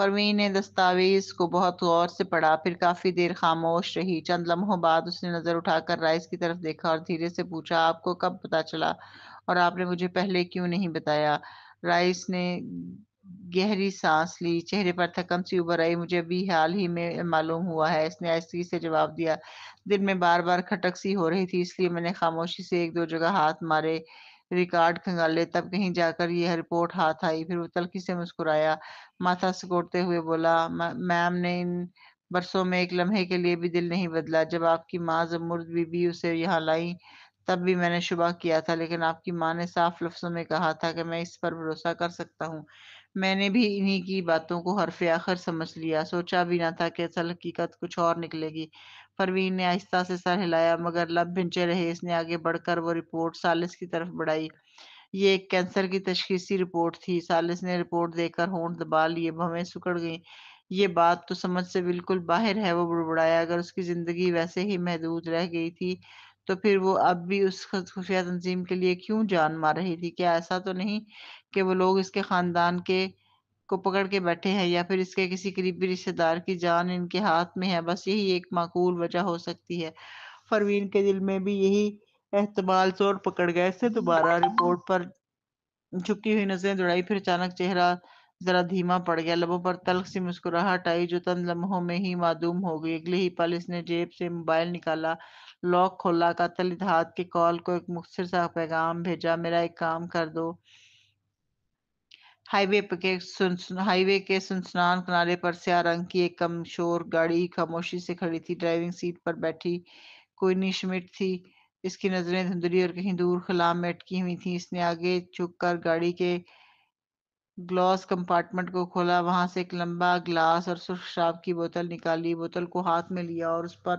پروین نے دستاویز کو بہت غور سے پڑھا، پھر کافی دیر خاموش رہی۔ چند لمحوں بعد اس نے نظر اٹھا کر رائس کی طرف دیکھا اور دھیرے سے پوچھا، آپ کو کب پتا چلا اور آپ نے مجھے پہلے کیوں نہیں بتایا؟ رائس نے گہری سانس لی، چہرے پر تھکن سی ابھر آئی۔ مجھے ابھی حال ہی میں معلوم ہوا ہے، اس نے آہستگی سے جواب دیا۔ دل میں بار بار کھٹک سی ہو رہی تھی، اس لیے میں نے خاموشی سے ایک دو جگہ ہاتھ مارے، ریکارڈ کھنگالے، تب کہیں جا کر یہ رپورٹ ہاتھ آئی۔ پھر وہ تلخی سے مسکرایا، ماتھا سکوڑتے ہوئے بولا، میم نے ان برسوں میں ایک لمحے کے لیے بھی دل نہیں بدلا۔ جب آپ کی ماں زمرد بی بی اسے یہاں لائیں تب بھی میں نے شبہ کیا تھا، لیکن آپ کی ماں نے صاف لفظوں میں کہا تھا کہ میں اس پر بھروسہ کر سکتا ہوں۔ میں نے بھی انہی کی باتوں کو حرف آخر سمجھ لیا، سوچا بھی نہ تھا کہ اصل حقیقت کچھ اور نکلے گی۔ پروین نے آہستہ سے سر ہلایا، مگر لب بھنچے رہے۔ اس نے آگے بڑھ کر وہ رپورٹ ثالث کی طرف بڑھائی۔ یہ ایک کینسر کی تشخیصی رپورٹ تھی۔ ثالث نے رپورٹ دیکھ کر ہونٹ دبا لیے، بھویں سکڑ گئیں۔ یہ بات تو سمجھ سے بالکل باہر ہے، وہ بڑبڑایا۔ اگر اس کی زندگی ویسے ہی محدود رہ گئی تھی تو پھر وہ اب بھی اس خفیہ تنظیم کے لیے کیوں جان مار رہی تھی؟ کیا ایسا تو نہیں کہ وہ لوگ اس کے خاندان کے کو پکڑ کے بیٹھے ہیں، یا پھر اس کے کسی قریبی رشتہ دار کی جان ان کے ہاتھ میں ہے؟ بس یہی ایک معقول وجہ ہو سکتی ہے۔ پروین کے دل میں بھی یہی احتمال زور پکڑ گیا۔ اس نے دوبارہ رپورٹ پر جھکی ہوئی نظریں دوڑائی، پھر اچانک چہرہ ذرا دھیما پڑ گیا، لبوں پر تلخ سی مسکراہٹ آئی جو چند لمحوں میں ہی معدوم ہو گئی۔ اگلے ہی پل اس نے جیب سے موبائل نکالا، لاک کھولا، قاتل اتحاد کے کال کو ایک مختصر سا پیغام بھیجا، میرا ایک کام کر دو۔ ہائی وے کے سنسنان کنارے پر سیاہ رنگ کی ایک کم شور گاڑی خاموشی سے کھڑی تھی۔ ڈرائیونگ سیٹ پر بیٹھی کوئنی شمٹ تھی، اس کی نظریں دھندلی اور کہیں دور خلا میں اٹکی ہوئی تھیں۔ اس نے آگے جھک کر گاڑی کے گلاس کمپارٹمنٹ کو کھولا، وہاں سے ایک لمبا گلاس اور سرخ شراب کی بوتل نکالی، بوتل کو ہاتھ میں لیا اور اس پر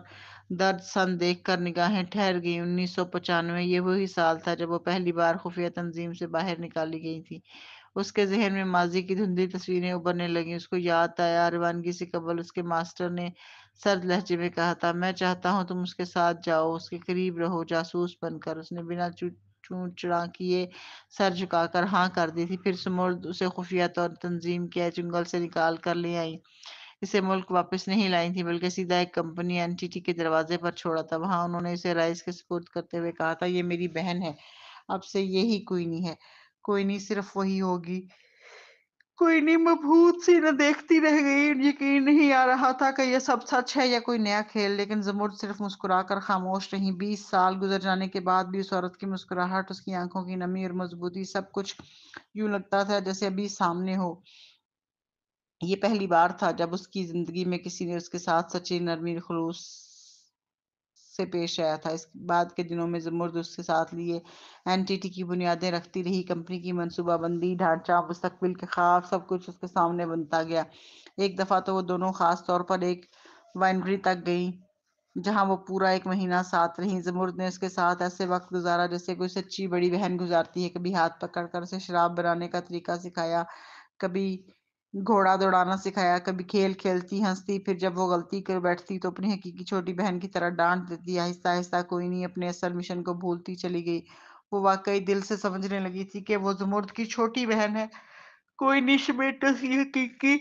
درد سن دیکھ کر نگاہیں ٹھہر گئیں۔ 1995 یہ وہی سال تھا جب وہ پہلی بار خفیہ تنظیم سے باہر نکالی گئی تھی۔ اس کے ذہن میں ماضی کی دھندلی تصویریں ابھرنے لگیں۔ اس کو یاد آیا روانگی سے قبل اس کے ماسٹر نے سرد لہجے میں کہا تھا، میں چاہتا ہوں تم اس کے ساتھ جاؤ، اس کے قریب رہو، جاسوس بن کر۔ اس نے بنا چون چڑا کیے سر جھکا کر ہاں کر دی تھی۔ پھر سمرد اسے خفیہ طور تنظیم کے چنگل سے نکال کر لے آئی۔ اسے ملک واپس نہیں لائی تھی بلکہ سیدھا ایک کمپنی اینٹیٹی کے دروازے پر چھوڑا تھا۔ وہاں انہوں نے اسے رائس کے سپرد کرتے ہوئے کہا تھا، یہ میری بہن ہے، اب سے یہی کوئی نہیں ہے، کوئی نہیں صرف وہی ہوگی۔ کوئی نہیں مبہوت سی نہ دیکھتی رہ گئی، یقین نہیں آ رہا تھا کہ یہ سب سچ ہے یا کوئی نیا کھیل، لیکن زمرد صرف مسکرا کر خاموش رہی۔ 20 سال گزر جانے کے بعد بھی اس عورت کی مسکراہٹ، اس کی آنکھوں کی نمی اور مضبوطی، سب کچھ یوں لگتا تھا جیسے ابھی سامنے ہو۔ یہ پہلی بار تھا جب اس کی زندگی میں کسی نے اس کے ساتھ سچی نرمی خلوص سے پیش آیا تھا۔ اس بعد کے دنوں میں زمرد اس کے ساتھ لیے اینٹیٹی کی بنیادیں رکھتی رہی، کمپنی کی منصوبہ بندی، ڈھانچہ، مستقبل کے خواب، سب کچھ اس کے سامنے بنتا گیا۔ ایک دفعہ تو وہ دونوں خاص طور پر ایک وائنری تک گئیں جہاں وہ پورا ایک مہینہ ساتھ رہیں۔ زمرد نے اس کے ساتھ ایسے وقت گزارا جیسے کوئی سچی بڑی بہن گزارتی ہے۔ کبھی ہاتھ پکڑ کر اسے شراب بنانے کا طریقہ سکھایا، کبھی گھوڑا دوڑانا سکھایا، کبھی کھیل کھیلتی ہنستی، پھر جب وہ غلطی کر بیٹھتی تو اپنی حقیقی چھوٹی بہن کی طرح ڈانٹ دیتی۔ آہستہ آہستہ کوئی نہیں اپنے اصل مشن کو بھولتی چلی گئی۔ وہ واقعی دل سے سمجھنے لگی تھی کہ وہ زمرد کی چھوٹی بہن ہے، کوئی نہیں شمیٹ کی حقیقی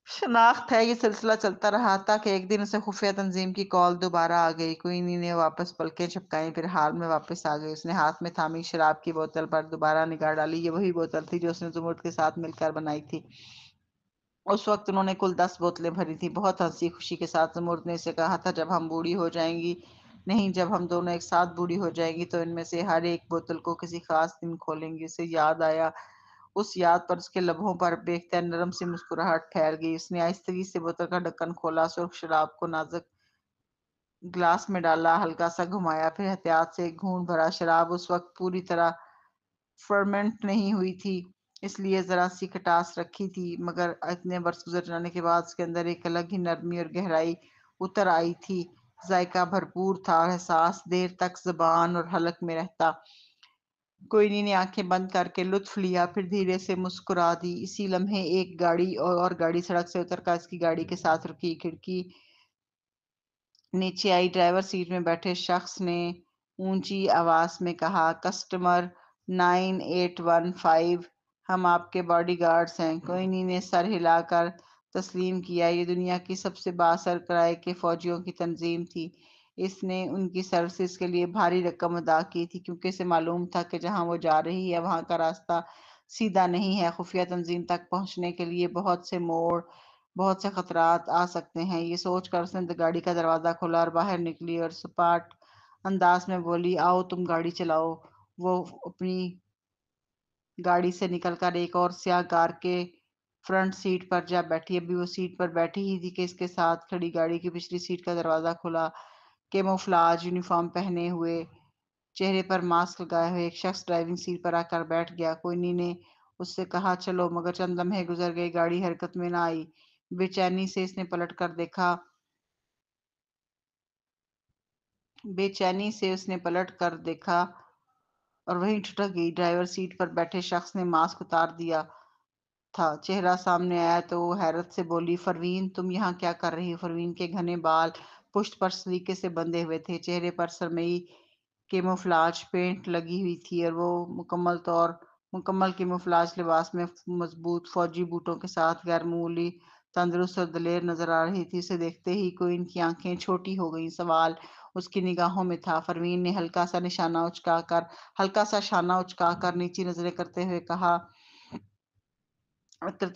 شناخت ہے۔ یہ سلسلہ چلتا رہا تھا کہ ایک دن اسے خفیہ تنظیم کی کال دوبارہ آ گئی۔ کوئنی نے واپس پلکیں جھپکائیں، پھر حال میں واپس آ گئی۔ اس نے ہاتھ میں تھامی شراب کی بوتل پر دوبارہ نگاہ ڈالی۔ یہ وہی بوتل تھی جو اس نے زمرد کے ساتھ مل کر بنائی تھی۔ اس وقت انہوں نے کل 10 بوتلیں بھری تھیں۔ بہت ہنسی خوشی کے ساتھ زمرد نے اسے کہا تھا، جب ہم بوڑھی ہو جائیں گی، نہیں جب ہم دونوں ایک ساتھ بوڑھی ہو جائیں گی تو ان میں سے ہر ایک بوتل کو کسی خاص دن کھولیں گی۔ اسے یاد آیا، اس یاد پر اس کے لبوں پر بے اختیار نرم سی مسکراہٹ ٹھہر گئی۔ اس نے آہستگی سے بوتل کا ڈھکن کھولا، سرخ شراب کو نازک گلاس میں ڈالا، ہلکا سا گھمایا، پھر احتیاط سے ایک گھونٹ بھرا۔ شراب اس وقت پوری طرح فرمنٹ نہیں ہوئی تھی، اس لیے ذرا سی کھٹاس رکھی تھی، مگر اتنے برس گزر جانے کے بعد اس کے اندر ایک الگ ہی نرمی اور گہرائی اتر آئی تھی۔ ذائقہ بھرپور تھا اور احساس دیر تک زبان اور حلق میں رہتا۔ کوئنی نے آنکھیں بند کر کے لطف لیا، پھر دھیرے سے مسکرا دی۔ اسی لمحے ایک گاڑی اور گاڑی سڑک سے اتر کر اس کی گاڑی کے ساتھ رکی۔ کھڑکی نیچے آئی، ڈرائیور سیٹ میں بیٹھے شخص نے اونچی آواز میں کہا، کسٹمر 9815 ہم آپ کے باڈی گارڈز ہیں۔ کوئنی نے سر ہلا کر تسلیم کیا۔ یہ دنیا کی سب سے بااثر کرائے کے فوجیوں کی تنظیم تھی۔ اس نے ان کی سروسز کے لیے بھاری رقم ادا کی تھی کیونکہ اسے معلوم تھا کہ جہاں وہ جا رہی ہے وہاں کا راستہ سیدھا نہیں ہے۔ خفیہ تنظیم تک پہنچنے کے لیے بہت سے موڑ، بہت سے خطرات آ سکتے ہیں۔ یہ سوچ کر اس نے گاڑی کا دروازہ کھولا اور باہر نکلی اور سپاٹ انداز میں بولی، آؤ تم گاڑی چلاؤ۔ وہ اپنی گاڑی سے نکل کر ایک اور سیاہ کار کے فرنٹ سیٹ پر جا بیٹھی۔ ابھی وہ سیٹ پر بیٹھی ہی تھی کہ اس کے ساتھ کھڑی گاڑی کی پچھلی سیٹ کا دروازہ کھلا۔ کیموفلاج یونیفارم پہنے ہوئے، چہرے پر ماسک لگائے ہوئے ایک شخص ڈرائیونگ سیٹ پر آ کر بیٹھ گیا۔ کوئنی نے اس سے کہا چلو، مگر چند لمحے گزر گئے، گاڑی حرکت میں نہ آئی۔ بے چینی سے اس نے پلٹ کر دیکھا بے چینی سے اس نے پلٹ کر دیکھا اور وہیں ٹھٹک گئی۔ ڈرائیور سیٹ پر بیٹھے شخص نے ماسک اتار دیا تھا۔ چہرہ سامنے آیا تو وہ حیرت سے بولی، پروین تم یہاں کیا کر رہی ہو؟ پروین کے گھنے بال پشت پر سلیقے سے بندھے ہوئے تھے، چہرے پر سرمئی کیموفلاج پینٹ لگی ہوئی تھی اور وہ مکمل کیموفلاج لباس میں مضبوط فوجی بوٹوں کے ساتھ غیر معمولی تندرست اور دلیر نظر آ رہی تھی۔ اسے دیکھتے ہی کوئن کی آنکھیں چھوٹی ہو گئیں۔ سوال اس کی نگاہوں میں تھا۔ پروین نے ہلکا سا شانہ اچکا کر نیچی نظریں کرتے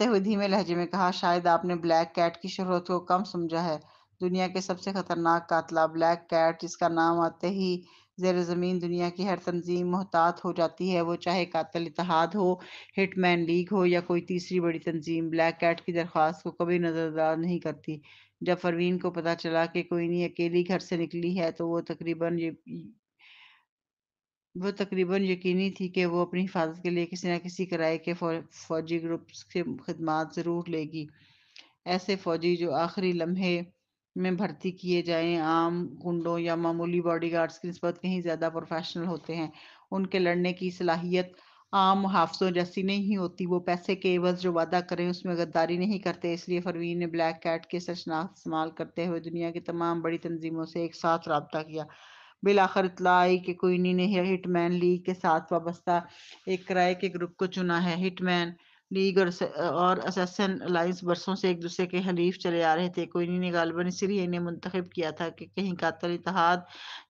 ہوئے دھیمے لہجے میں کہا، شاید آپ نے بلیک کیٹ کی شہرت کو کم سمجھا ہے۔ دنیا کے سب سے خطرناک قاتلہ بلیک کیٹ، جس کا نام آتے ہی زیر زمین دنیا کی ہر تنظیم محتاط ہو جاتی ہے، وہ چاہے قاتل اتحاد ہو، ہٹ مین لیگ ہو یا کوئی تیسری بڑی تنظیم، بلیک کیٹ کی درخواست کو کبھی نظر انداز نہیں کرتی۔ جب پروین کو پتہ چلا کہ کوئنی اکیلی گھر سے نکلی ہے تو وہ تقریباً یقینی تھی کہ وہ اپنی حفاظت کے لیے کسی نہ کسی کرائے کے فوجی گروپ سے خدمات ضرور لے گی۔ ایسے فوجی جو آخری لمحے میں بھرتی کیے جائیں عام گنڈوں یا معمولی باڈی گارڈز کی نسبت کہیں زیادہ پروفیشنل ہوتے ہیں۔ ان کے لڑنے کی صلاحیت عام محافظوں جیسی نہیں ہوتی۔ وہ پیسے کے عوض جو وعدہ کریں اس میں غداری نہیں کرتے۔ اس لیے پروین نے بلیک کیٹ کے شناخت استعمال کرتے ہوئے دنیا کی تمام بڑی تنظیموں سے ایک ساتھ رابطہ کیا۔ بالآخر اطلاع آئی کہ کوئنی نے ہٹ مین لیگ کے ساتھ وابستہ ایک کرائے کے گروپ کو چنا ہے۔ ہٹ مین لیگ اور اساسن الائنس برسوں سے ایک دوسرے کے حلیف چلے آ رہے تھے۔ کوئنی نے غالباً اسی لیے انہیں منتخب کیا تھا کہ کہیں قاتل اتحاد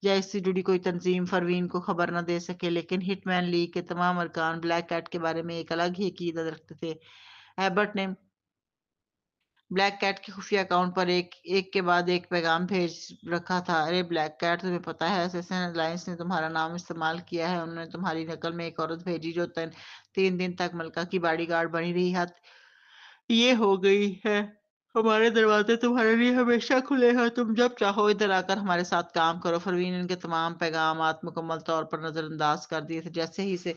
یا اس سے جڑی کوئی تنظیم پروین کو خبر نہ دے سکے، لیکن ہٹ مین لیگ کے تمام ارکان بلیک کیٹ کے بارے میں ایک الگ ہی عقیدت رکھتے تھے۔ ایبٹ نے بلیک کیٹ کے خفیہ اکاؤنٹ پر ایک کے بعد ایک پیغام بھیج رکھا تھا۔ ارے بلیک کیٹ، تمہیں پتہ ہے اساسن الائنس نے تمہارا نام استعمال کیا ہے۔ انہوں نے تمہاری نقل میں ایک عورت بھیجی جو 3 دن تک ملکہ کی باڈی گارڈ بنی رہی۔ حد یہ ہو گئی ہے، ہمارے دروازے تمہارے لیے ہمیشہ کھلے ہیں، تم جب چاہو ادھر آ کر ہمارے ساتھ کام کرو۔ پروین نے ان کے تمام پیغامات مکمل طور پر نظر انداز کر دیے تھے۔ جیسے ہی اسے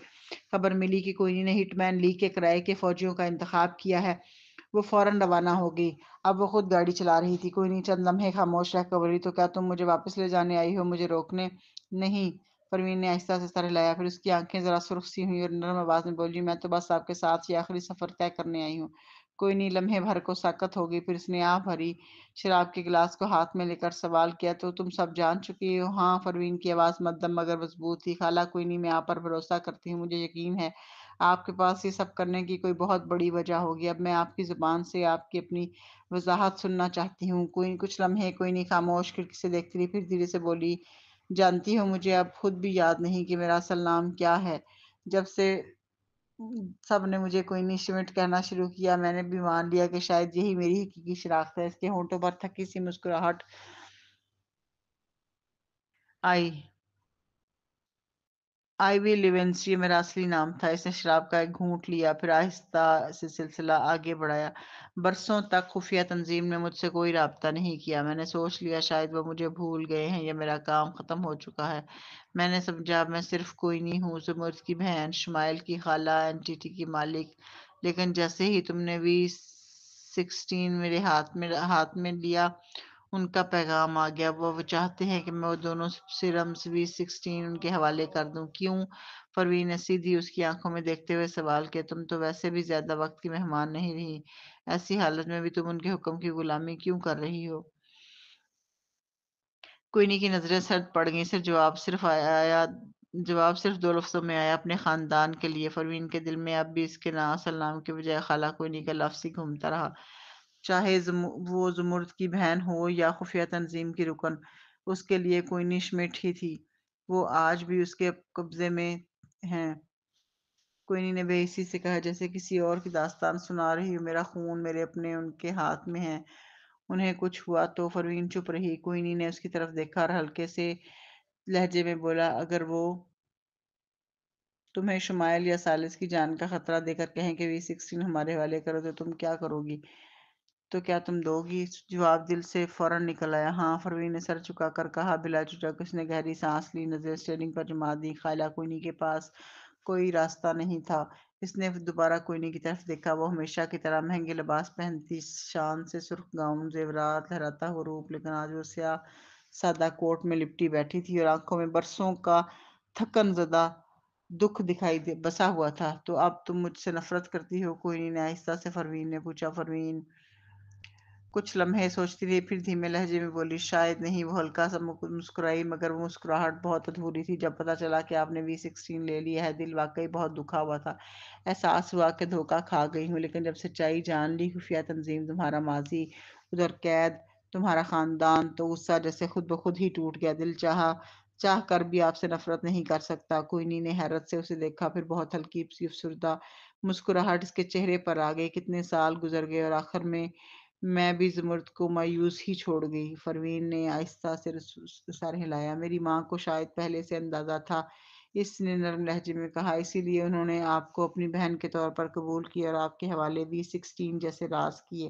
خبر ملی کہ کوئنی نے ہٹ مین لیگ کے کرائے کے فوجیوں کا انتخاب کیا ہے، وہ فوراً روانہ ہو گئی۔ اب وہ خود گاڑی چلا رہی تھی۔ کوئنی چند لمحے خاموش رہ کر بولی، تو کیا تم مجھے واپس لے جانے آئی ہو، مجھے روکنے نہیں؟ پروین نے آہستہ سے سر ہلایا، پھر اس کی آنکھیں ذرا سرخ سی ہوئیں اور نرم آواز میں بولی، میں تو بس آپ کے ساتھ یہ آخری سفر طے کرنے آئی ہوں۔ کوئنی لمحے بھر کو ساکت ہو گئی، پھر اس نے بھری شراب کے گلاس کو ہاتھ میں لے کر سوال کیا، تو تم سب جان چکی ہو؟ ہاں، پروین کی آواز مدھم مگر مضبوط تھی۔ خالہ کوئنی، میں آپ پر بھروسہ کرتی ہوں، مجھے یقین ہے آپ کے پاس یہ سب کرنے کی کوئی بہت بڑی وجہ ہوگی۔ اب میں آپ کی زبان سے آپ کی اپنی وضاحت سننا چاہتی ہوں۔ کچھ لمحے کوئنی خاموش کھڑکی سے دیکھتی رہی، پھر دھیرے سے بولی، جانتی ہو مجھے اب خود بھی یاد نہیں کہ میرا اصل نام کیا ہے۔ جب سے سب نے مجھے کوئنی شمٹ کہنا شروع کیا، میں نے بھی مان لیا کہ شاید یہی میری حقیقی شناخت ہے۔ اس کے ہونٹوں پر تھکی سی مسکراہٹ آئی۔ آئیوی لیونس، یہ میرا اصلی نام تھا۔ اس نے شراب کا ایک گھونٹ لیا، پھر آہستہ سے سلسلہ آگے بڑھایا۔ برسوں تک خفیہ تنظیم نے مجھ سے کوئی رابطہ نہیں کیا۔ میں نے سوچ لیا شاید وہ مجھے بھول گئے ہیں یا میرا کام ختم ہو چکا ہے۔ میں نے سمجھا میں صرف کوئنی ہوں، زمرد کی بہن، شمائل کی خالہ، اینٹی کی مالک۔ لیکن جیسے ہی تم نے V16 میرے ہاتھ میں لیا، ان کا پیغام آ گیا۔ وہ چاہتے ہیں کہ میں وہ دونوں سیرمز V16 ان کے حوالے کر دوں۔ کیوں؟ پروین نے سیدھی اس کی آنکھوں میں دیکھتے ہوئے سوال کیا، تم تو ویسے بھی زیادہ وقت کی مہمان نہیں رہی، ایسی حالت میں بھی تم ان کے حکم کی غلامی کیوں کر رہی ہو؟ کوئنی کی نظریں سرد پڑ گئیں۔ جواب صرف آیا جواب صرف 2 لفظوں میں آیا، اپنے خاندان کے لیے۔ پروین کے دل میں اب بھی اس کے اصل نام کے بجائے خالہ کوئنی کا لفظ ہی گھومتا رہا۔ چاہے وہ زمرد کی بہن ہو یا خفیہ تنظیم کی رکن، اس کے لیے کوئنی شمٹ ہی تھی۔ وہ آج بھی اس کے قبضے میں ہیں۔ کوئنی نے بے حسی سے کہا، جیسے کسی اور کی داستان سنا رہی ہوں۔ میرا خون، میرے اپنے، ان کے ہاتھ میں ہے۔ انہیں کچھ ہوا تو؟ پروین چپ رہی۔ کوئنی نے اس کی طرف دیکھا اور ہلکے سے لہجے میں بولا، اگر وہ تمہیں شمائل یا ثالث کی جان کا خطرہ دے کر کہیں کہ V16 ہمارے حوالے کرو تو تم کیا کرو گی؟ تو کیا تم دو گی؟ جواب دل سے فوراً نکل آیا، ہاں۔ پروین نے سر چکا کر کہا۔ بلا جھجک اس نے گہری سانس لی، نظریں اسٹیئرنگ پر جما دی۔ خالہ کوئنی کے پاس کوئی راستہ نہیں تھا۔ اس نے دوبارہ کوئنی کی طرف دیکھا۔ وہ ہمیشہ کی طرح مہنگے لباس پہنتی، شان سے سرخ گاؤن، زیورات، لہراتا ہوا روپ، لیکن آج وہ سیاہ سادہ کوٹ میں لپٹی بیٹھی تھی اور آنکھوں میں برسوں کا تھکن زدہ دکھ دکھائی بسا ہوا تھا۔ تو اب تم مجھ سے نفرت کرتی ہو؟ کوئنی نے آہستہ سے پروین نے پوچھا۔ پروین کچھ لمحے سوچتی رہی، پھر دھیمے لہجے میں بولی، شاید نہیں۔ وہ ہلکا سا مسکرائی، مگر وہ مسکراہٹ بہت ادھوری تھی۔ جب پتہ چلا کہ آپ نے V16 لے لی ہے، دل واقعی بہت دکھا ہوا تھا۔ احساس ہوا کہ دھوکہ کھا گئی ہوں، لیکن جب سچائی جان لی، خفیہ تنظیم، تمہارا ماضی، ادھر قید، تمہارا خاندان، تو غصہ جیسے خود بخود ہی ٹوٹ گیا۔ دل چاہ کر بھی آپ سے نفرت نہیں کر سکتا۔ کوئنی نے حیرت سے اسے دیکھا، پھر بہت ہلکی سی افسردہ مسکراہٹ اس کے چہرے پر آ گئی۔ کتنے سال گزر گئے اور آخر میں بھی زمرد کو مایوس ہی چھوڑ گئی۔ پروین نے آہستہ سے سر ہلایا۔ میری ماں کو شاید پہلے سے اندازہ تھا، اس نے نرم لہجے میں کہا، اسی لیے انہوں نے آپ کو اپنی بہن کے طور پر قبول کیا اور آپ کے حوالے V16 جیسے راز کیے۔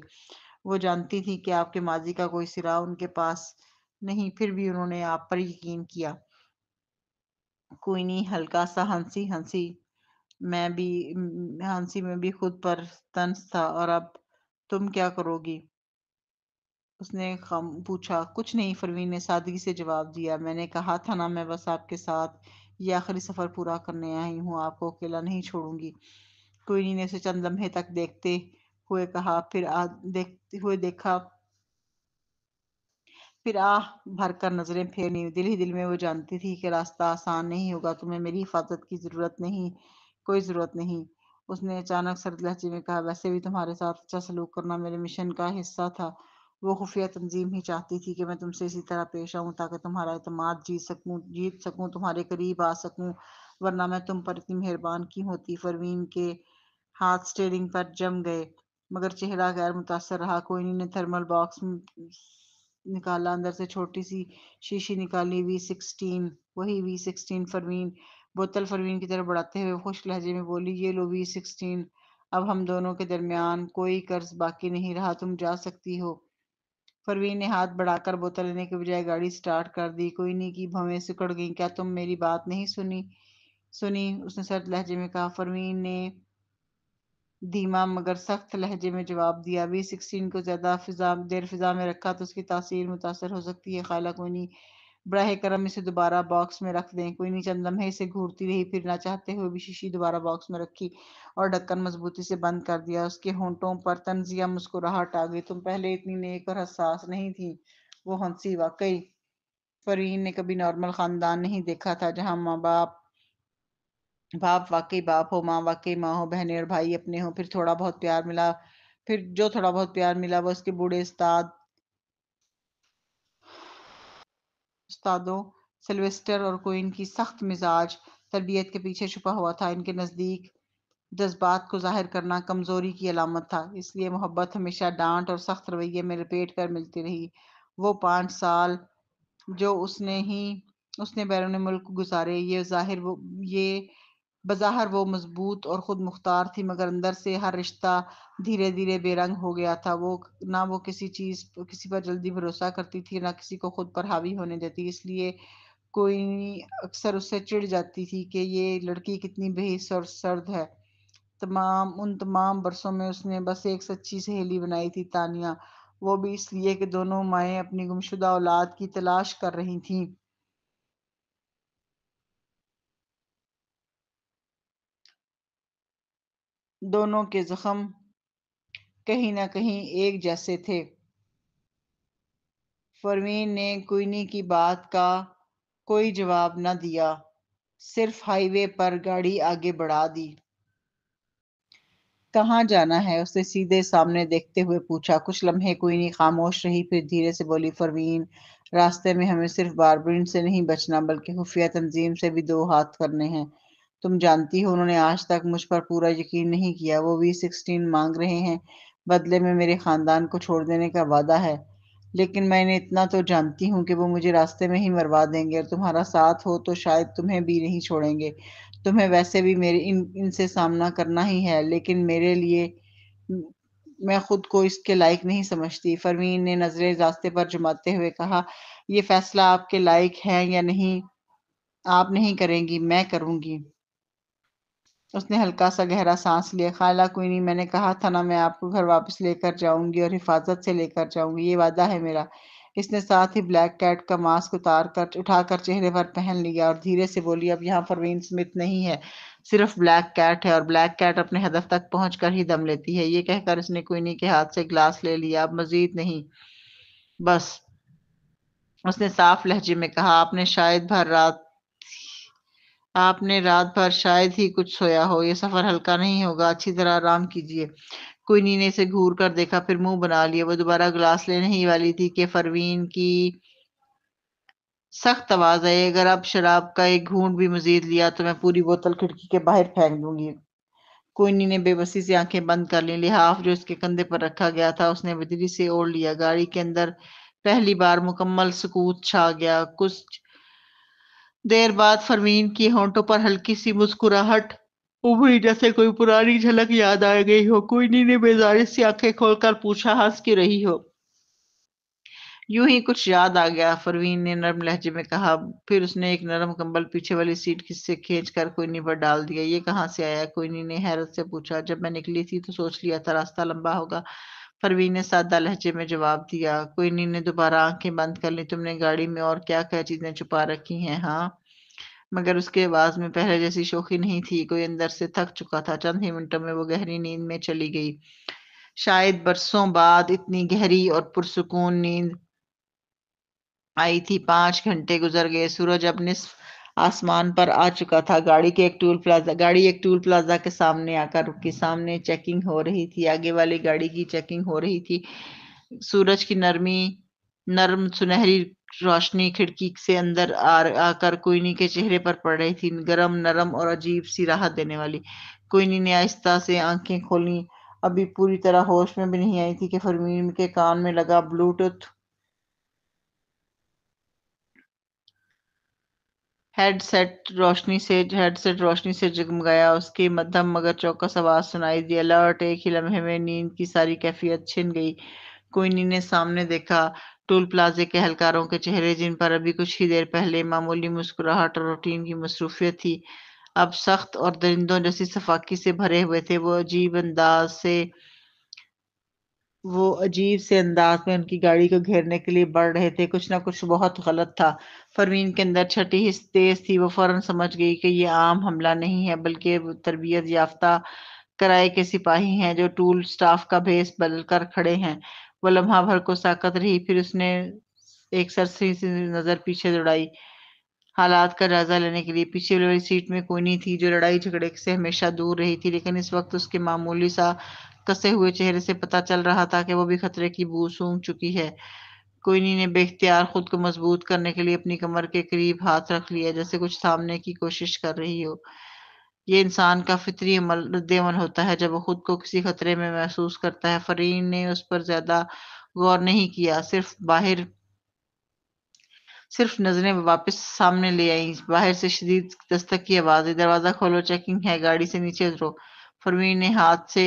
وہ جانتی تھی کہ آپ کے ماضی کا کوئی سراغ ان کے پاس نہیں، پھر بھی انہوں نے آپ پر یقین کیا۔ کوئنی ہلکا سا ہنسی میں بھی خود پر طنز تھا۔ اور اب تم کیا کرو گی؟ اس نے پوچھا۔ کچھ نہیں، پروین نے سادگی سے جواب دیا۔ میں نے کہا تھا نا، میں بس آپ کے ساتھ یہ آخری سفر پورا کرنے آئی ہوں، آپ کو اکیلا نہیں چھوڑوں گی۔ کوئنی نے اسے چند لمحے تک دیکھتے ہوئے کہا، پھر آہ بھر کر نظریں پھیری۔ دل ہی دل میں وہ جانتی تھی کہ راستہ آسان نہیں ہوگا۔ تمہیں میری حفاظت کی کوئی ضرورت نہیں۔ اس نے اچانک سرد لہجے میں کہا، ویسے بھی تمہارے ساتھ اچھا سلوک کرنا میرے مشن کا حصہ تھا۔ وہ خفیہ تنظیم ہی چاہتی تھی کہ میں تم سے اسی طرح پیش آؤں تاکہ تمہارا اعتماد جیت سکوں، تمہارے قریب آ سکوں، ورنہ میں تم پر اتنی مہربان کیوں ہوتی؟ پروین کے ہاتھ اسٹیئرنگ پر جم گئے، مگر چہرہ غیر متاثر رہا۔ کوئنی نے تھرمل باکس نکالا، اندر سے چھوٹی سی شیشی نکالی۔ V16، وہی V16۔ بوتل پروین کی طرف بڑھاتے ہوئے خشک لہجے میں بولی، یہ لو V16، اب ہم دونوں کے درمیان کوئی قرض باقی نہیں رہا، تم جا سکتی ہو۔ پروین نے ہاتھ بڑھا کر بوتل لینے کے بجائے گاڑی سٹارٹ کر دی۔ کوئنی کی بھویں سکڑ گئیں۔ کیا تم میری بات نہیں سنی؟ اس نے سرد لہجے میں کہا۔ پروین نے دھیما مگر سخت لہجے میں جواب دیا، V16 کو زیادہ دیر فضا میں رکھا تو اس کی تاثیر متاثر ہو سکتی ہے۔ خالہ کوئنی، براہ کرم اسے دوبارہ باکس میں رکھ دیں۔ کوئنی چند لمحے اسے گھورتی رہی، پھر نہ چاہتے ہوئے بھی شیشی دوبارہ باکس میں رکھی اور ڈھکن مضبوطی سے بند کر دیا۔ اس کے ہونٹوں پر طنزیہ مسکراہٹ آ گئی۔ تم پہلے اتنی نیک اور حساس نہیں تھی۔ وہ ہنسی۔ واقعی پروین نے کبھی نارمل خاندان نہیں دیکھا تھا جہاں باپ واقعی باپ ہو، ماں واقعی ماں ہو، بہنیں اور بھائی اپنے ہوں، پھر جو تھوڑا بہت پیار ملا وہ اس کے بوڑھے استادوں سلویسٹر اور کوئن کی سخت مزاج تربیت کے پیچھے چھپا ہوا تھا۔ ان کے نزدیک جذبات کو ظاہر کرنا کمزوری کی علامت تھا، اس لیے محبت ہمیشہ ڈانٹ اور سخت رویے میں لپیٹ کر ملتی رہی۔ وہ 5 سال جو اس نے بیرون ملک گزارے، یہ بظاہر وہ مضبوط اور خود مختار تھی، مگر اندر سے ہر رشتہ دھیرے دھیرے بے رنگ ہو گیا تھا۔ نہ وہ کسی پر جلدی بھروسہ کرتی تھی، نہ کسی کو خود پر حاوی ہونے دیتی۔ اس لیے کوئی اکثر اس سے چڑ جاتی تھی کہ یہ لڑکی کتنی بے حس اور سرد ہے۔ ان تمام برسوں میں اس نے بس ایک سچی سہیلی بنائی تھی، تانیہ، وہ بھی اس لیے کہ دونوں مائیں اپنی گمشدہ اولاد کی تلاش کر رہی تھیں۔ دونوں کے زخم کہیں نہ کہیں ایک جیسے تھے۔ پروین نے کوئنی کی بات کا کوئی جواب نہ دیا۔ صرف ہائی وے پر گاڑی آگے بڑھا دی۔ کہاں جانا ہے؟ اس نے سیدھے سامنے دیکھتے ہوئے پوچھا۔ کچھ لمحے کوئی نہیں خاموش رہی، پھر دھیرے سے بولی، پروین، راستے میں ہمیں صرف باربرین سے نہیں بچنا بلکہ خفیہ تنظیم سے بھی 2 ہاتھ کرنے ہیں۔ تم جانتی ہو انہوں نے آج تک مجھ پر پورا یقین نہیں کیا۔ وہ V16 مانگ رہے ہیں، بدلے میں میرے خاندان کو چھوڑ دینے کا وعدہ ہے، لیکن میں نے اتنا تو جانتی ہوں کہ وہ مجھے راستے میں ہی مروا دیں گے، اور تمہارا ساتھ ہو تو شاید تمہیں بھی نہیں چھوڑیں گے۔ تمہیں ویسے بھی میرے ان سے سامنا کرنا ہی ہے، لیکن میرے لیے میں خود کو اس کے لائق نہیں سمجھتی۔ پروین نے نظریں راستے پر جماتے ہوئے کہا، یہ فیصلہ آپ کے لائق ہے یا نہیں آپ نہیں کریں گی، میں کروں گی۔ اس نے ہلکا سا گہرا سانس لیا۔ خالہ کوئی نہیں، میں نے کہا تھا نا، میں آپ کو گھر واپس لے کر جاؤں گی اور حفاظت سے لے کر جاؤں گی، یہ وعدہ ہے میرا۔ اس نے ساتھ ہی بلیک کیٹ کا ماسک اٹھا کر چہرے پر پہن لیا اور دھیرے سے بولی، اب یہاں پروین سمتھ نہیں ہے، صرف بلیک کیٹ ہے، اور بلیک کیٹ اپنے ہدف تک پہنچ کر ہی دم لیتی ہے۔ یہ کہہ کر اس نے کوئنی کے ہاتھ سے گلاس لے لیا۔ اب مزید نہیں، بس۔ اس نے صاف لہجے میں کہا، آپ نے رات بھر شاید ہی کچھ سویا ہو، یہ سفر ہلکا نہیں ہوگا، اچھی طرح آرام کیجیے۔ کوئنی نے اسے گھور کر دیکھا، پھر منہ بنا لیا۔ وہ دوبارہ گلاس لینے ہی والی تھی کہ پروین کی سخت آواز آئی، اگر اب شراب کا ایک گھونٹ بھی مزید لیا تو میں پوری بوتل کھڑکی کے باہر پھینک دوں گی۔ کوئنی نے بے بسی سے آنکھیں بند کر لیں۔ لحاف جو اس کے کندھے پر رکھا گیا تھا اس نے بدری سے اوڑھ لیا۔ گاڑی کے اندر پہلی بار مکمل سکوت چھا گیا۔ کچھ دیر بعد پروین کی ہونٹوں پر ہلکی سی مسکراہٹ ابھری، جیسے کوئی پرانی جھلک یاد آ گئی ہو۔ کوئنی نے بیزاری سے آنکھیں کھول کر پوچھا، ہنس کیوں رہی ہو؟ یوں ہی کچھ یاد آ گیا، پروین نے نرم لہجے میں کہا۔ پھر اس نے ایک نرم کمبل پیچھے والی سیٹ سے کھینچ کر کوئنی پر ڈال دیا۔ یہ کہاں سے آیا؟ کوئنی نے حیرت سے پوچھا۔ جب میں نکلی تھی تو سوچ لیا تھا راستہ لمبا ہوگا، پروین نے سادہ لہجے میں جواب دیا۔ کوئنی نے دوبارہ آنکھیں بند کر لی۔ تم نے گاڑی میں اور کیا کیا چیزیں چھپا رکھی ہیں؟ ہاں؟ مگر اس کے آواز میں پہلے جیسی شوخی نہیں تھی، کوئی اندر سے تھک چکا تھا۔ چند ہی منٹوں میں وہ گہری نیند میں چلی گئی۔ شاید برسوں بعد اتنی گہری اور پرسکون نیند آئی تھی۔ 5 گھنٹے گزر گئے، سورج اب نصف آسمان پر آ چکا تھا۔ گاڑی ایک ٹول پلازا کے سامنے آ کر رکی۔ سامنے چیکنگ ہو رہی تھی، آگے والی گاڑی کی چیکنگ ہو رہی تھی۔ سورج کی نرم سنہری روشنی کھڑکی سے اندر آ کر کوئنی کے چہرے پر پڑ رہی تھی، گرم، نرم اور عجیب سی راحت دینے والی۔ کوئنی نے آہستہ سے آنکھیں کھولیں، ابھی پوری طرح ہوش میں بھی نہیں آئی تھی کہ پروین کے کان میں لگا بلوٹوتھ ہیڈ سیٹ روشنی سے جگمگایا۔ اس کی مدھم مگر چوکس آواز سنائی دی، الرٹ! ایک ہی لمحے میں نیند کی ساری کیفیت چھن گئی۔ کوئنی نے سامنے دیکھا، ٹول پلازے کے اہلکاروں کے چہرے، جن پر ابھی کچھ ہی دیر پہلے معمولی مسکراہٹ اور روٹین کی مصروفیت تھی، اب سخت اور درندوں جیسی صفاقی سے بھرے ہوئے تھے۔ وہ عجیب سے انداز میں ان کی گاڑی کو گھیرنے کے لیے بڑھ رہے تھے۔ کچھ نہ کچھ بہت غلط تھا۔ پروین کے اندر چھٹی حس تیز تھی۔ وہ فوراً سمجھ گئی کہ یہ عام حملہ نہیں ہے، بلکہ تربیت یافتہ کرائے کے سپاہی ہیں جو ٹول سٹاف کا بھیس بدل کر کھڑے ہیں۔ وہ لمحہ بھر کو ساکت رہی، پھر اس نے ایک سرسری سی نظر پیچھے دوڑائی، حالات کا جائزہ لینے کے لیے۔ پیچھے والی سیٹ میں کوئنی تھی، جو لڑائی جھگڑے سے ہمیشہ دور رہی تھی، لیکن اس وقت اس کے معمولی سا کسے ہوئے چہرے سے پتہ چل رہا تھا کہ وہ بھی خطرے کی بو سونگھ چکی ہے۔ کوئنی نے بے اختیار خود کو مضبوط کرنے کے لیے اپنی کمر کے قریب ہاتھ رکھ لیا، جیسے کچھ تھامنے کی کوشش کر رہی ہو۔ یہ انسان کا فطری رد عمل ہوتا ہے جب وہ خود کو کسی خطرے میں محسوس کرتا ہے۔ پروین نے اس پر زیادہ غور نہیں کیا، صرف نظریں واپس سامنے لے آئیں۔ باہر سے شدید دستک کی آواز آئی، دروازہ کھولو، چیکنگ ہے، گاڑی سے نیچے اترو۔ پروین نے ہاتھ سے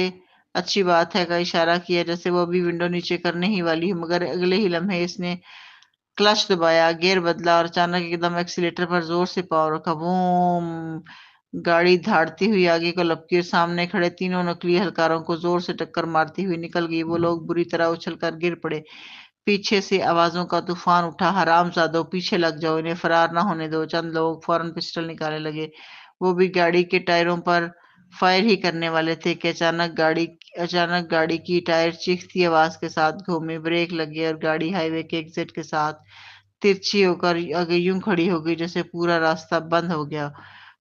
اچھی بات ہے کا اشارہ کیا، جیسے وہ ابھی ونڈو نیچے کرنے ہی والی ہو، مگر اگلے ہی لمحے اس نے کلچ دبایا، گیئر بدلا اور اچانک ایک دم ایکسیلیٹر پر زور سے پاؤں رکھا۔ ووم! گاڑی دھاڑتی ہوئی آگے کو لپکی اور سامنے کھڑے تینوں نقلی اہلکاروں کو زور سے ٹکر مارتی ہوئی نکل گئی۔ وہ لوگ بری طرح اچھل کر گر پڑے۔ پیچھے سے آوازوں کا طوفان اٹھا، حرام زادو، پیچھے لگ جاؤ، انہیں فرار نہ ہونے دو۔ چند لوگ فوراً پسٹل نکالنے لگے، وہ بھی گاڑی کے ٹائروں پر فائر ہی کرنے والے تھے کہ اچانک گاڑی کی ٹائر چیختی آواز کے ساتھ گھومے، بریک لگے اور گاڑی ہائی وے کے ایگزٹ کے ساتھ ترچھی ہو کر آگے یوں کھڑی ہو گئی جیسے پورا راستہ بند ہو گیا۔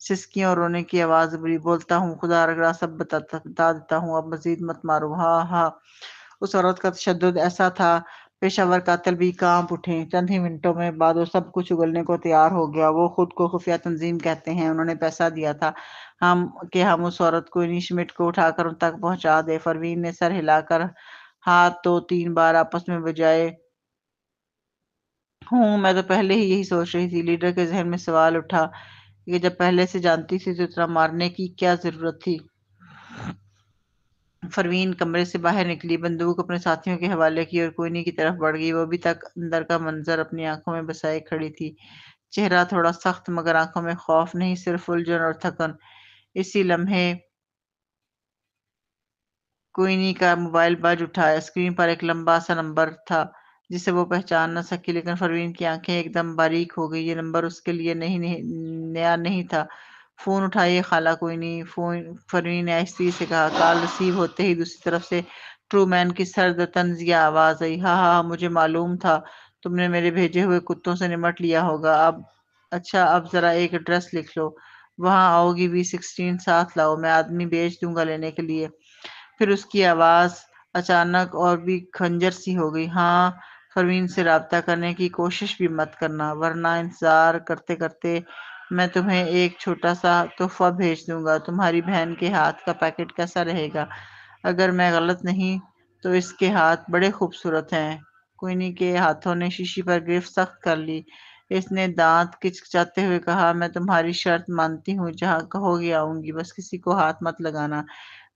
سسکیوں اور رونے کی آواز بری. بولتا ہوں خدا رگڑا سب بتا دیتا ہوں، اب مزید مت مارو. ہاں ہاں. اس عورت کا تشدد ایسا تھا پیشہ ور قاتل بھی کانپ اٹھے. چند ہی منٹوں میں بعد وہ سب کچھ اگلنے کو تیار ہو گیا. وہ خود کو خفیہ تنظیم کہتے ہیں. انہوں نے پیسہ دیا تھا ہم اس عورت کو شمٹ کو اٹھا کر ان تک پہنچا دے. پروین نے سر ہلا کر ہاتھ 2-3 بار آپس میں بجائے. میں تو پہلے ہی یہی سوچ رہی تھی. لیڈر کے ذہن میں سوال اٹھا کہ جب پہلے سے جانتی تھی تو اتنا مارنے کی کیا ضرورت تھی. پروین کمرے سے باہر نکلی، بندوق اپنے ساتھیوں کے حوالے کی اور کوئنی کی طرف بڑھ گئی. وہ ابھی تک اندر کا منظر اپنی آنکھوں میں بسائے کھڑی تھی. چہرہ تھوڑا سخت مگر آنکھوں میں خوف نہیں، صرف الجھن اور تھکن. اسی لمحے کوئنی کا موبائل بج اٹھا. اسکرین پر ایک لمبا سا نمبر تھا جسے وہ پہچان نہ سکی، لیکن پروین کی آنکھیں ایک دم باریک ہو گئی. یہ نمبر اس کے لیے نیا نہیں تھا. فون اٹھائیے خالہ کوئنی. پروین نے آہستگی سے کہا. کال ریسیو ہوتے ہی دوسری طرف سے ٹرو مین کی سرد طنزیہ آواز آئی. ہاں ہاں مجھے معلوم تھا تم نے میرے بھیجے ہوئے کتوں سے نمٹ لیا ہوگا. اچھا اب ذرا ایک ایڈریس لکھ لو. وہاں آؤ گی B16 ساتھ لاؤ، میں آدمی بھیج دوں گا لینے کے لیے. پھر اس کی آواز اچانک اور بھی خنجر سی ہو گئی. ہاں پروین سے رابطہ کرنے کی کوشش بھی مت کرنا، ورنہ انتظار کرتے کرتے میں تمہیں ایک چھوٹا سا تحفہ بھیج دوں گا. تمہاری بہن کے ہاتھ کا پیکٹ کیسا رہے گا؟ اگر میں غلط نہیں تو اس کے ہاتھ بڑے خوبصورت ہیں. کوئنی کے ہاتھوں نے شیشی پر گرفت سخت کر لی. اس نے دانت کچکچاتے ہوئے کہا. میں تمہاری شرط مانتی ہوں، جہاں کہو گے آؤں گی، بس کسی کو ہاتھ مت لگانا.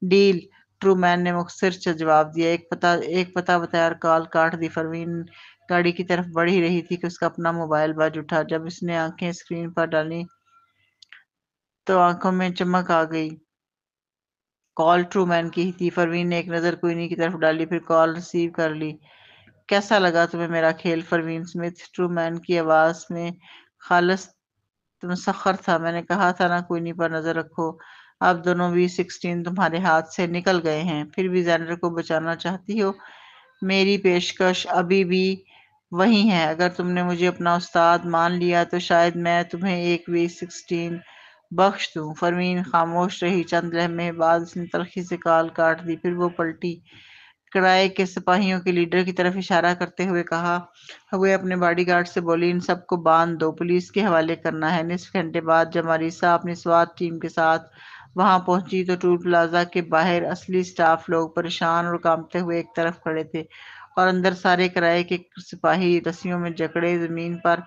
ڈیل. ٹرو مین نے مختصر سے جواب دیا. ایک پتہ بتایا اور کال کاٹ دی. پروین گاڑی کی طرف بڑھ ہی رہی تھی کہ اس کا اپنا موبائل بج اٹھا. جب اس نے آنکھیں اسکرین پر ڈالی تو آنکھوں میں چمک آ گئی. کال ٹرو مین کی ہی تھی. پروین نے ایک نظر کوئنی کی طرف ڈالی، پھر کال ریسیو کر لی. کیسا لگا تمہیں میرا کھیل پروین سمتھ؟ ٹرو مین کی آواز میں خالص مسخر تھا. میں نے کہا تھا نا کوئنی پر نظر رکھو. اب دونوں B16 تمہارے ہاتھ سے نکل گئے ہیں. پھر بھی زینڈر کو بچانا چاہتی ہو؟ میری پیشکش ابھی بھی وہی ہے. اگر تم نے مجھے اپنا استاد مان لیا تو شاید میں تمہیں ایک B16 بخش دوں. پروین خاموش رہی. چند لمحے بعد اس نے تلخی سے کال کاٹ دی. پھر وہ پلٹی، کرائے کے سپاہیوں کے لیڈر کی طرف اشارہ کرتے ہوئے کہا ہوئے اپنے باڈی گارڈ سے بولی. ان سب کو باندھ دو، پولیس کے حوالے کرنا ہے. نصف گھنٹے بعد جب ماریسا اپنی سوات ٹیم کے ساتھ وہاں پہنچی تو ٹول پلازا کے باہر اصلی سٹاف لوگ پریشان اور کانپتے ہوئے ایک طرف کھڑے تھے، اور اندر سارے کرائے کے سپاہی رسیوں میں جکڑے زمین پر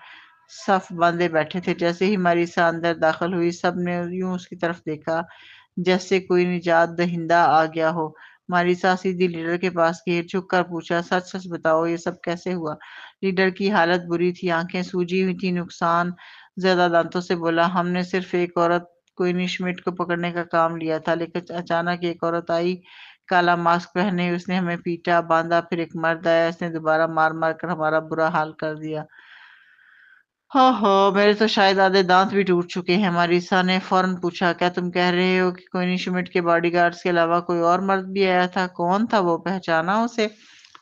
صف باندھے بیٹھے تھے. جیسے ہی ماریسا اندر داخل ہوئی سب نے یوں اس کی طرف دیکھا جیسے کوئی نجات دہندہ آ گیا ہو. ماریسا سیدھی لیڈر کے پاس گئی، جھک کر پوچھا. سچ سچ بتاؤ یہ سب کیسے ہوا؟ لیڈر کی حالت بری تھی، آنکھیں سوجی ہوئی تھی. نقصان زیادہ دانتوں سے بولا. ہم نے صرف ایک عورت کوئنی شمٹ کو پکڑنے کا کام لیا تھا، لیکن اچانک ایک عورت آئی کالا ماسک پہنے. اس نے ہمیں پیٹا باندھا. پھر ایک مرد آیا، اس نے دوبارہ مار مار کر ہمارا برا حال کر دیا. ہاں ہاں میرے تو شاید آدھے دانت بھی ٹوٹ چکے ہیں. ماریسا نے فوراً پوچھا. کیا تم کہہ رہے ہو کہ کوئنی شمٹ کے باڈی گارڈز کے علاوہ کوئی اور مرد بھی آیا تھا؟ کون تھا وہ؟ پہچانا اسے؟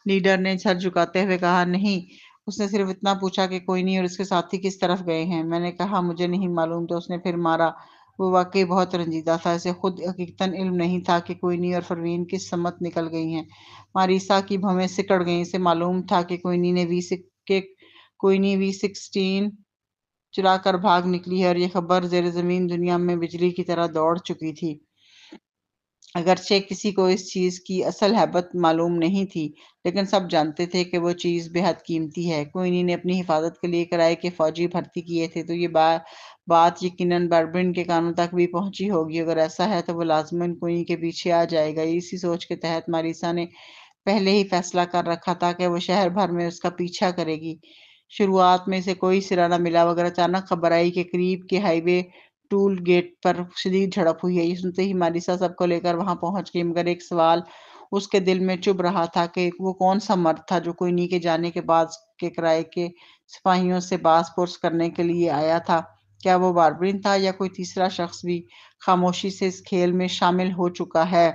لیڈر نے سر جھکاتے ہوئے کہا. نہیں، اس نے صرف اتنا پوچھا کہ کوئنی اور اس کے ساتھی کس طرف گئے ہیں. میں نے کہا مجھے نہیں معلوم تو اس نے پھر مارا. وہ واقعی بہت رنجیدہ تھا. اسے خود حقیقتاً علم نہیں تھا کہ کوئنی اور پروین کس سمت نکل گئی ہیں. ماریسا کی بھویں سکڑ گئیں. اسے معلوم تھا کہ کوئنی B16 چرا کر بھاگ نکلی ہے، اور یہ خبر زیر زمین دنیا میں بجلی کی طرح دوڑ چکی تھی. اگرچہ کسی کو اس چیز کی اصل ہیبت معلوم نہیں تھی، لیکن سب جانتے تھے کہ وہ چیز بے حد قیمتی ہے. کوئنی نے اپنی حفاظت کے لیے کرائے کے فوجی بھرتی کیے تھے، تو یہ بات یقیناً بربن کے کانوں تک بھی پہنچی ہوگی. اگر ایسا ہے تو وہ لازماً کوئنی کے پیچھے آ جائے گا. اسی سوچ کے تحت ماریسا نے پہلے ہی فیصلہ کر رکھا تھا کہ وہ شہر بھر میں اس کا پیچھا کرے گی. شروعات میں اسے کوئی سرا نہ ملا، مگر اچانک خبر آئی کہ قریب کے ہائی وے ٹول گیٹ پر شدید جھڑپ ہوئی ہے. یہ سنتے ہی ماریسا سب کو لے کر وہاں پہنچ گئی، مگر ایک سوال اس کے دل میں چبھ رہا تھا کہ وہ کون سا مرد تھا جو کوئنی کے جانے کے بعد کے کرائے کے سپاہیوں سے باز پرس کرنے کے لیے آیا تھا. کیا وہ باربرن تھا یا کوئی تیسرا شخص بھی خاموشی سے اس کھیل میں شامل ہو چکا ہے؟